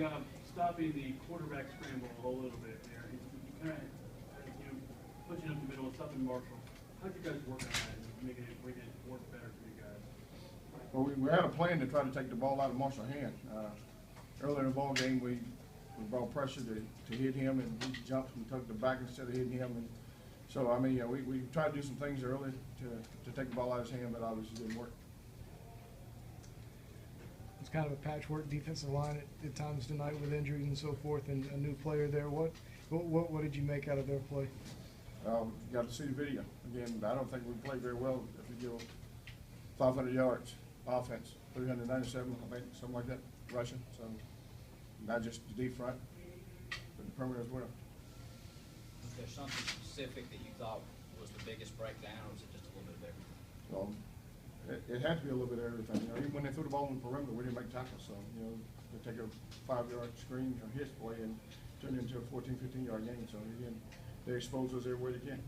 job stopping the quarterback scramble a little bit there. He kind of, pushing up the middle and stopping Marshall. How'd you guys work on that and making it work better for you guys? Well, we had a plan to try to take the ball out of Marshall's hand. Earlier in the ball game, we brought pressure to hit him, and he jumped and took the back instead of hitting him. And so, I mean, we tried to do some things early to take the ball out of his hand, but obviously didn't work. It's kind of a patchwork defensive line at times tonight with injuries and so forth, and a new player there. What did you make out of their play? Got to see the video. Again, I don't think we played very well if we give 500 yards offense, 397, I think, something like that, rushing. So not just the deep front, but the perimeter as well. Is there something specific that you thought was the biggest breakdown, or was it just a little bit of everything? Well, it had to be a little bit of everything. Even when they threw the ball in the perimeter, we didn't make tackles. So, they take a 5-yard screen or hit play and turn it into a 14, 15-yard game. So, again, they expose us everywhere they can.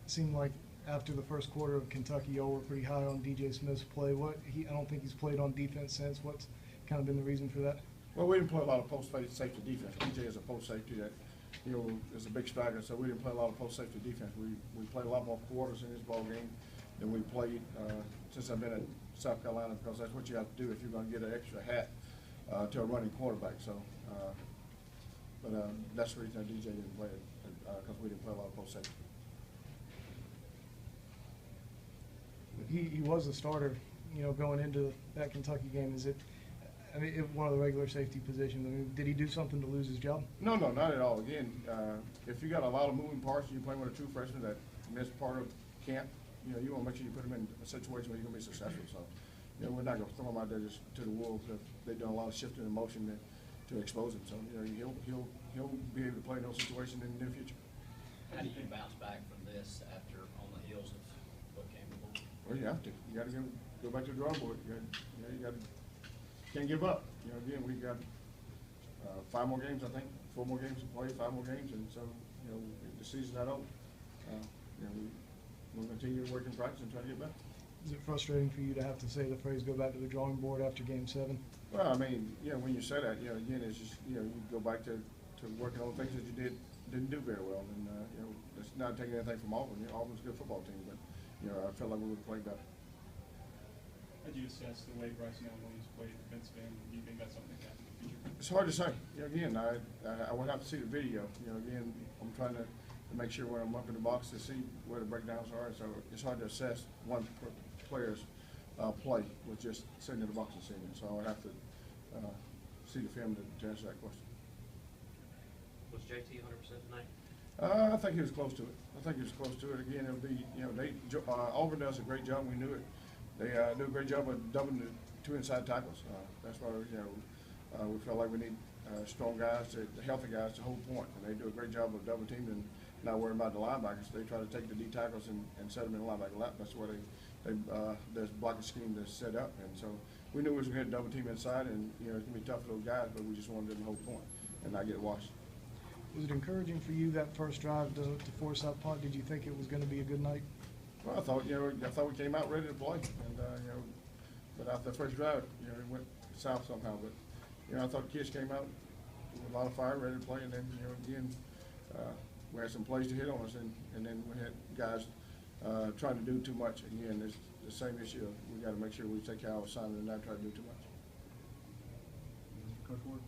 It seemed like after the first quarter of Kentucky, y'all were pretty high on DJ Smith's play. I don't think he's played on defense since. What's kind of been the reason for that? Well, we didn't play a lot of post safety defense. DJ is a post safety that, is a big striker, so we didn't play a lot of post safety defense. We played a lot more quarters in this ball game than we played since I've been at South Carolina, because that's what you have to do if you're going to get an extra hat to a running quarterback. So, but that's the reason that DJ didn't play it, because we didn't play a lot of post safety. He was a starter, going into that Kentucky game. One of the regular safety positions. Did he do something to lose his job? No, not at all. Again, if you got a lot of moving parts and you're playing with a true freshman that missed part of camp, you want to make sure you put him in a situation where you're going to be successful. So, we're not going to throw him out there just to the wolves. They've done a lot of shifting and motion to expose him. So, he'll be able to play in those situations in the near future. How do you bounce back from this after on the heels of what came before? Well, you have to. You got to go back to the drawing board. You got to. Can't give up. Again, we got 5 more games, I think, 4 more games to play, 5 more games, and so the season's not over. We'll continue to work in practice and try to get better. Is it frustrating for you to have to say the phrase "go back to the drawing board" after Game 7? Well, I mean, when you say that, again, it's just you go back to working on things that you didn't do very well, and it's not taking anything from Auburn. Auburn's a good football team, but I felt like we would have played better. How do you assess the way Bryson Williams played defensive end? Do you think that's something that happens in the future? It's hard to say. Again, I would have to see the video. Again, I'm trying to make sure when I'm up in the box to see where the breakdowns are. So it's hard to assess one player's play with just sitting in the box and seeing it. So I would have to see the film to answer that question. Was JT 100% tonight? I think he was close to it. Again, it'll be Auburn does a great job. We knew it. They do a great job of doubling the 2 inside tackles. That's why we feel like we need strong guys, healthy guys to hold point, and they do a great job of double teaming and not worrying about the linebackers. They try to take the D tackles and set them in the linebacker lap. That's where there's blocking scheme that's set up, and so we knew we was going to double team inside, and it's going to be tough for those guys, but we just wanted them to hold point and not get washed. Was it encouraging for you that first drive to force that punt? Did you think it was going to be a good night? Well, I thought we came out ready to play, and but after the first drive, it went south somehow. But I thought the kids came out with a lot of fire, ready to play, and then again we had some plays to hit on us, and then we had guys trying to do too much. Again, it's the same issue. We got to make sure we take care of our assignment and not try to do too much. Coach Ward.